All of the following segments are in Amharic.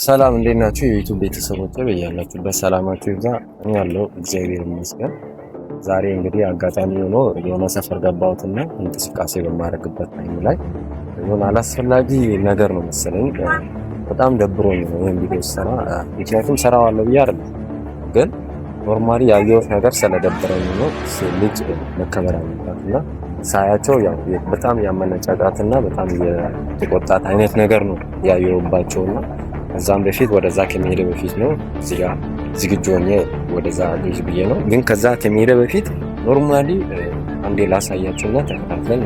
ሰላም እንዴት ናችሁ? የዩቲዩብ ቤተሰቦች በያላችሁበት ሰላማችሁ ይብዛ። እኔ ያለው እግዚአብሔር ይመስገን። ዛሬ እንግዲህ አጋጣሚ ሆኖ የሆነ ሰፈር ገባሁትና እንቅስቃሴ በማድረግበት ታይም ላይ የሆነ አላስፈላጊ ነገር ነው መሰለኝ በጣም ደብሮኝ ነው ይሄን ቪዲዮ ሰራ። ምክንያቱም ሰራዋለሁ ብዬ አይደለም፣ ግን ኖርማሊ ያየሁት ነገር ስለደበረኝ ነው። ልጅ መከበር አለባትና ሳያቸው ያው በጣም ያመነጫጫትና በጣም የተቆጣት አይነት ነገር ነው ያየሁባቸውና ከዛም በፊት ወደዛ ከመሄደ በፊት ነው እዚህ ጋር ዝግጁ ሆኜ ወደዛ ልጅ ብዬ ነው። ግን ከዛ ከመሄደ በፊት ኖርማሊ አንዴ ላሳያቸውና ተከታትለን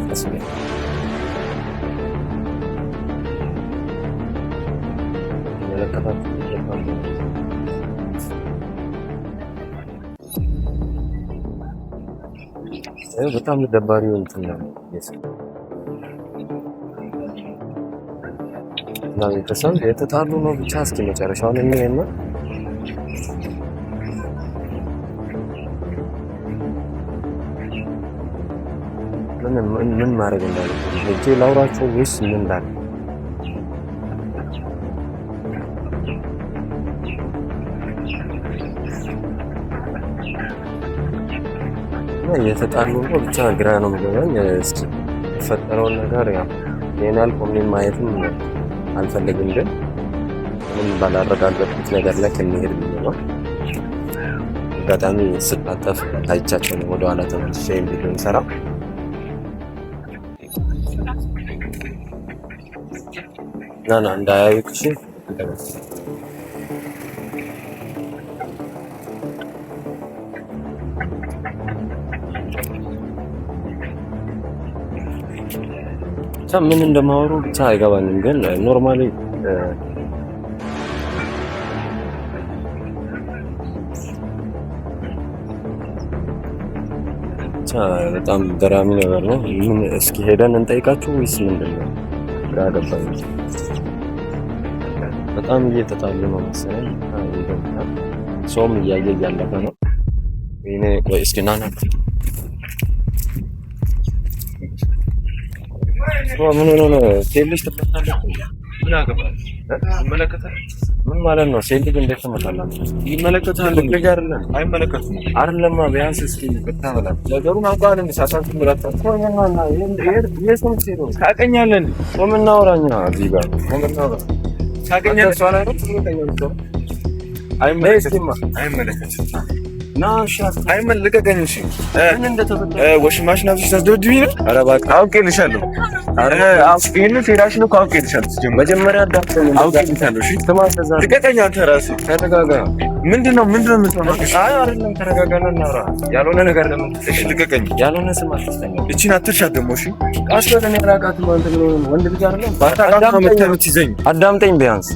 ተስፋ በጣም ደባሪው እንትን ነው እና ቤተሰብ የተጣሉ ነው ብቻ። እስኪ መጨረሻውን እንየና ምን ማድረግ እንዳለብኝ ሄጄ ላውራቸው ወይስ ምን እንዳለ የተጣሉ ነው ብቻ ግራ ነው የሚገባኝ። እስኪ የተፈጠረውን ነገር ያው የናል ኮሜን ማየትም አልፈልግም፣ ግን ምን ባላረጋገጥኩት ነገር ላይ ከሚሄድ ነው አጋጣሚ ስታጠፍ ታይቻቸው ነው ወደኋላ ተመልሼ ቪዲዮ እንሰራ ና እንዳያዩት እሺ። ምን እንደማወሩ ብቻ አይገባኝም፣ ግን ኖርማሊ ብቻ በጣም ገራሚ ነገር ነው። ምን እስኪ ሄደን እንጠይቃችሁ ወይስ ምንድነው? ግራ ገባኝ። በጣም እየተጣሉ ነው መሰለኝ። ሰውም እያየ እያለፈ ነው። እኔ ቆይ እስኪ ና ምን ሆነ ነው ሴልሽ ተፈታለች? ምን አገባል? ምን ማለት ነው? ሴልሽ እንዴት ተመታላች? ይመለከታል። ልጅ አይደለም አይመለከቱም አይደለም። ቢያንስ እስኪ ተታበላ ነገሩን አውቃለሁ። እንሳሳት ምራት ተቆየናና የሰው ሴሎ ታቀኛለን። ጾምና ወራኛ እዚህ ጋር ጾምና ታቀኛለን። ሷላ ነው ታቀኛለን። አይመለከትም ናሻስ አይመለከከኝ። እሺ ምን እንደተፈጠረ ወሽማሽ ናፍሽ ታስደድብኝ ነው። ኧረ እባክህ አውቄልሻለሁ። ኧረ አውቄልሽ ሄዳሽ ነው አውቄልሻለሁ። መጀመሪያ አዳምጠኝ። አውቄልሻለሁ። እሺ ተማዘዛ ልቀቀኝ። አንተ ራስህ ተረጋጋ። ምንድነው የምትሆነው? አይ አይደለም ተረጋጋና እናውራ። ያልሆነ ነገር ለምን? እሺ ልቀቀኝ። ያልሆነ ስም አትስተኛ። እቺን አትርሻት ደግሞ። እሺ አስበደን ያራቃት ነው። አንተ ነው ወንድ ልጅ አይደለም። አዳምጠኝ ቢያንስ።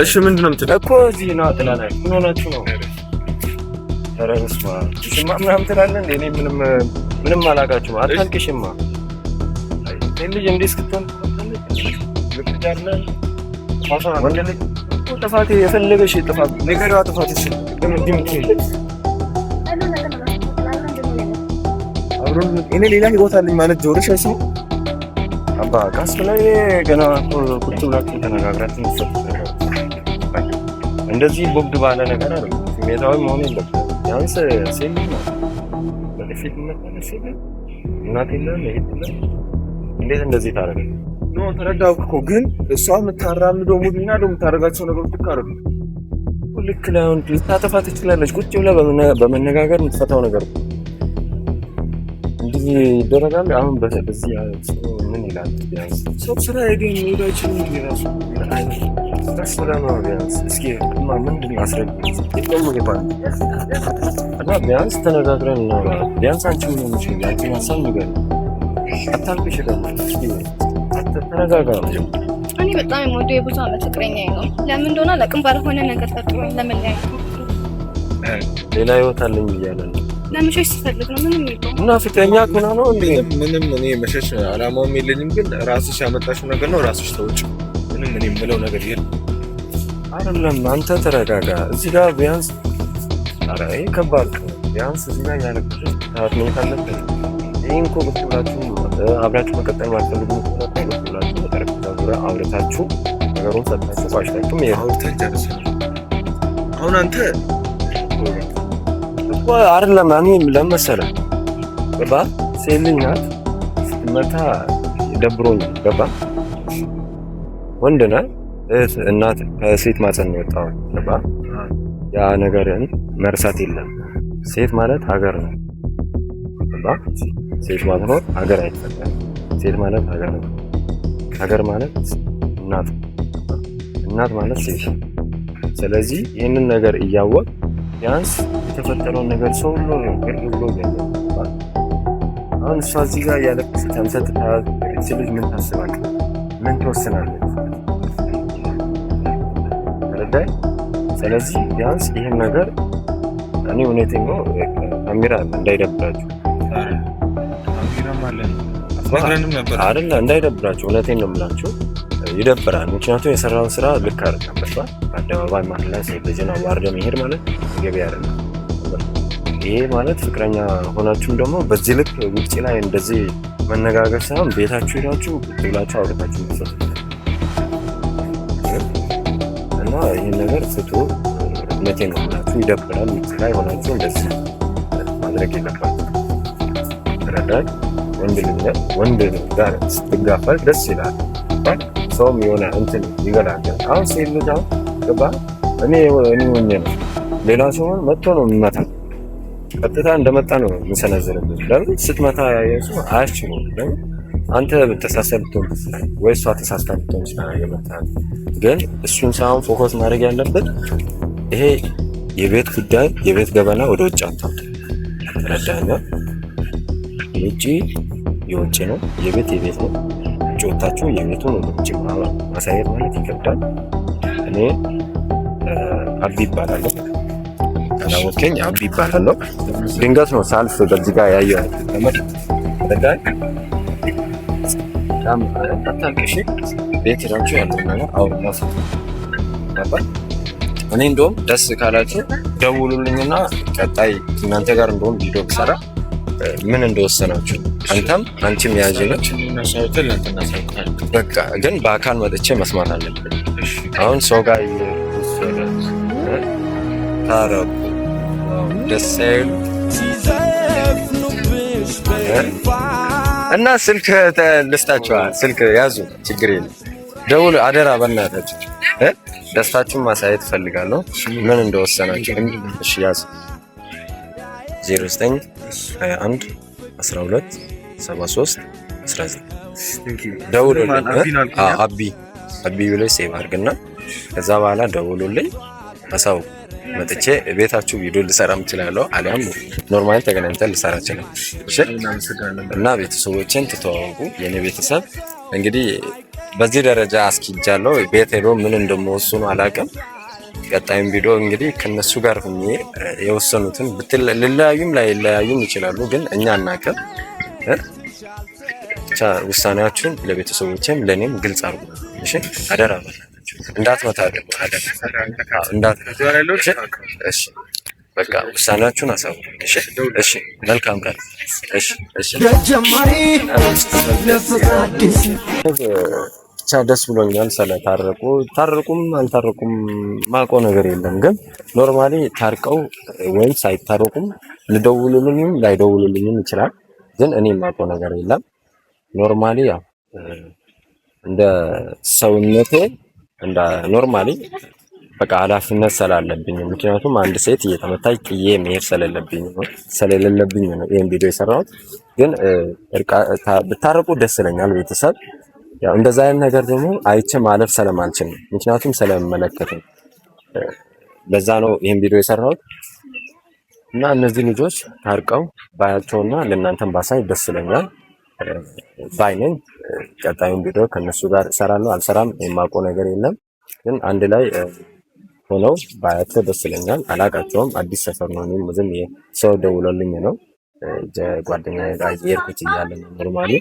እሺ ምንድነው የምትለው እኮ እዚህ ነው አጥላላ። ምን ሆናችሁ ነው? ተረስማ እሺማ ምናምን ትላለህ እንዴ? እኔ ምንም አላውቃችሁም። አታልቅሽማ። አይ ልጅ እንዴ እስክትሆን ልትጃለህ ማሳና ወንደልክ ጥፋቴ የፈለገሽ ጥፋት ነገርዋ ጥፋትሽ አብሮን እኔ ሌላ ህይወት አለኝ ማለት ጆሮሽ አይሰማም። አባ ካስ ላይ ገና ቁጭ ብላችሁ ተነጋግራችሁ እንደዚህ ቦግድ ባለ ነገር አይደለም። ስሜታዊ መሆን የለብህም። ያንስ ሴል ነው በፊት መጣለሽ እናት የለም ይሄድልህ እንዴት እንደዚህ ታደርጋለህ? ኖ ተረዳሁ እኮ ግን እሷ የምታራምደው ሙድና ደግሞ የምታደርጋቸው ነገሮች ልክ አይደሉም። ልክ ላይሆን ልታጠፋ ትችላለች። ቁጭ ብለህ በመነጋገር የምትፈታው ነገር እንዲህ ይደረጋል። አሁን በዚህ ምን ይላል? ቢያንስ ሰው ስራ ሄደን ሄዳችን ይራሱ ደስ ብለህ ነው ቢያንስ እስኪ ምንድን ነው አስረግጥ እና ቢያንስ ተነጋግረን ነው። ቢያንስ አንቺ ምን ሆነሽ ነው? አንቺ ሀሳብ ነገር አታልቅሽ ደግሞ እስኪ ተረጋጋ። እኔ በጣም የምወደው የብዙ ዓመት ፍቅረኛዬ ነው። ለምን እንደሆነ አላውቅም። ባልሆነ ነገር ጠርጥሮኝ ለመለያየት ሌላ ህይወት አለኝ እያለ ነው። ለመሸሽ ስፈልግ ነው። ምንም ይልም እና ፍቅረኛ ከሆነ ነው እንዴ? ምንም እኔ መሸሽ አላማውም የለኝም። ግን ራስሽ ያመጣሽው ነገር ነው። ራስሽ ተውጭ። ምንም እኔ የምለው ነገር የለም። አይደለም አንተ ተረጋጋ። እዚህ ጋር ቢያንስ ኧረ ይሄ ከባድ ነው። ቢያንስ እዚህ ጋር ያለበት ታውት ነው ካለበት ይሄን እኮ ብትላችሁ አብራችሁ መቀጠል ማትፈልጉ ብትላችሁ በጠረጴዛ ዙሪያ አውርታችሁ ነገሩን ሰጣችሁ ቋጭታችሁ አውርተን ጨርሰናል። አሁን አንተ እኮ አይደለም እኔ ለምን መሰለህ ገባ ሴት ልጅ ናት ስትመታ ደብሮኛል ገባ ወንድ ነህ እህት እናት ከሴት ማፀን ነው የወጣው ገባ ያ ነገርን መርሳት የለም ሴት ማለት ሀገር ነው ገባ ሴት ማለት ሀገር አይፈጠርም ሴት ማለት ሀገር ነው ሀገር ማለት እናት ማለት ሴት ስለዚህ ይህንን ነገር እያወቅ ቢያንስ የተፈጠረውን ነገር ሰው ሁሉ ነው ግር ብሎ ያለው አሁን እሷ እዚህ ጋር ያለች ተንሰት ታች ልጅ ምን ታስባለች ምን ትወስናለች ረዳይ ስለዚህ ቢያንስ ይህን ነገር እኔ እውነቴን ነው ካሜራ እንዳይደብራችሁ አይደለ እንዳይደብራችሁ እውነቴን ነው የምላችሁ ይደብራል ምክንያቱም የሰራው ስራ ልክ አይደለም በቃ አደባባይ ማለት ላይ ሴት ልጅን አዋርደ መሄድ ማለት ገቢ አይደለም ይሄ ማለት ፍቅረኛ ሆናችሁም ደግሞ በዚህ ልክ ውጪ ላይ እንደዚህ መነጋገር ሳይሆን ቤታችሁ ሄዳችሁ ብላችሁ አውርታችሁ መስራት እና ይሄን ነገር ፍቱ እውነቴን ነው የምላችሁ ይደብራል ውጪ ላይ ሆናችሁ እንደዚህ ማድረግ የለባችሁ ተረዳኝ ወንድ ጋር ስትጋፋል ደስ ይላል ሰውም የሆነ እንትን ይገላል አሁን ሴት ልጅ አሁን ገባ እኔ ሆኜ ነው ሌላ ሰው መጥቶ ነው የሚመታ ቀጥታ እንደመጣ ነው የሚሰነዝርብህ ለምን ስትመታ ያየሱ አያስችሉም ለምን አንተ ተሳሰብቶን ወይ እሷ ተሳስታብቶን ስለማይመጣ ግን እሱን ሳይሆን ፎከስ ማድረግ ያለበት ይሄ የቤት ጉዳይ የቤት ገበና ወደ ውጭ አታውጣ ረዳኛ ውጪ የውጭ ነው የቤት ነው ጮታችሁ የቤቱን ውጭ ማሳየት ማለት ይከብዳል እኔ አቢ ይባላል ካላወቀኝ አቢ ይባላል ድንገት ነው ሳልፍ በዚህ ጋር ያየው ተመጣጣኝ ዳም አታልቅሽ ቤት ራችሁ ያለው ነገር አውርና እኔ እንደውም ደስ ካላችሁ ደውሉልኝና ቀጣይ እናንተ ጋር እንደውም ቪዲዮ ብሰራ ምን እንደወሰናችሁ አንተም አንቺም ያጅነች በቃ ግን በአካል መጥቼ መስማት አለብን አሁን ሰው ጋር ታረቁ ደስ ይል እና ስልክ ልስጣችኋል ስልክ ያዙ ችግር የለም ደውሉ አደራ በእናታችሁ ደስታችሁን ማሳየት ፈልጋለሁ ምን እንደወሰናችሁ እሺ ያዙ 0921 12 73 19 ደውሉልኝ አቢ ብሎ ሴቭ አድርግና ከዛ በኋላ ደውሉልኝ አሳው መጥቼ ቤታችሁ ቪዲዮ ልሰራም እችላለሁ አሊያም ኖርማሊ ተገናኝተን ልሰራ እችላለሁ እሺ እና ቤተሰቦቼን ተተዋወቁ የኔ ቤተሰብ እንግዲህ በዚህ ደረጃ አስኪጃለሁ ቤት ሄዶ ምን እንደምወስኑ አላውቅም ቀጣይም ቪዲዮ እንግዲህ ከነሱ ጋር ሆኜ የወሰኑትን ልለያዩም ላይ ለያዩም ይችላሉ ግን እኛ እናቀም ብቻ ውሳኔያችሁን ለቤተሰቦቼም ለኔም ግልጽ አድርጉ እሺ አደራ እንዳትመታ ደግሞ እሺ በቃ ውሳኔያችሁን አሳውቁ እሺ መልካም ቀን እሺ ብቻ ደስ ብሎኛል ታረቁም አልታረቁም ማቆ ነገር የለም ግን ኖርማሊ ታርቀው ወይም ሳይታረቁም ልደውሉልኝም ላይደውሉልኝም ይችላል ግን እኔ ማቆ ነገር የለም ኖርማሊ ያው እንደ ሰውነቴ እንደ ኖርማሊ በቃ ኃላፊነት ስላለብኝ ምክንያቱም አንድ ሴት እየተመታች ጥዬ መሄድ ስለሌለብኝ ነው ይሄን ቪዲዮ የሰራሁት ግን ብታረቁ ደስ ይለኛል ቤተሰብ ያው እንደዛ አይነት ነገር ደግሞ አይቼ ማለፍ ስለማልችል ነው ምክንያቱም ስለምመለከተኝ ለዛ ነው ይሄን ቪዲዮ የሰራሁት እና እነዚህ ልጆች ታርቀው ባያቸውና ለእናንተም ባሳይ ደስ ይለኛል ባይነኝ ቀጣዩን ቪዲዮ ከነሱ ጋር እሰራለሁ አልሰራም የማውቀው ነገር የለም ግን አንድ ላይ ሆነው ባያቸው ደስ ይለኛል አላቃቸውም አዲስ ሰፈር ነው እኔም ዝም ሰው ደውሎልኝ ነው ጓደኛዬ ጋር እየሄድኩት እያለ ነው ኖርማሊ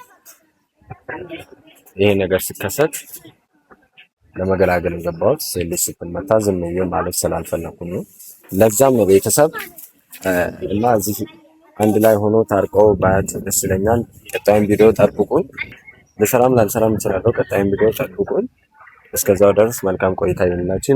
ይሄ ነገር ሲከሰት ለመገላገል ገባሁት ሴልስ ስትመታ ዝም ብዬ ማለፍ ስላልፈለኩኝ ነው ለዛም ነው ቤተሰብ እና እዚህ አንድ ላይ ሆኖ ታርቀው ባያቸው ደስ ይለኛል ቀጣዩን ቪዲዮ ጠብቁኝ ልሰራም ላልሰራም እችላለሁ ቀጣዩን ቪዲዮ ጠብቁኝ እስከዛው ድረስ መልካም ቆይታ ይሁንላችሁ።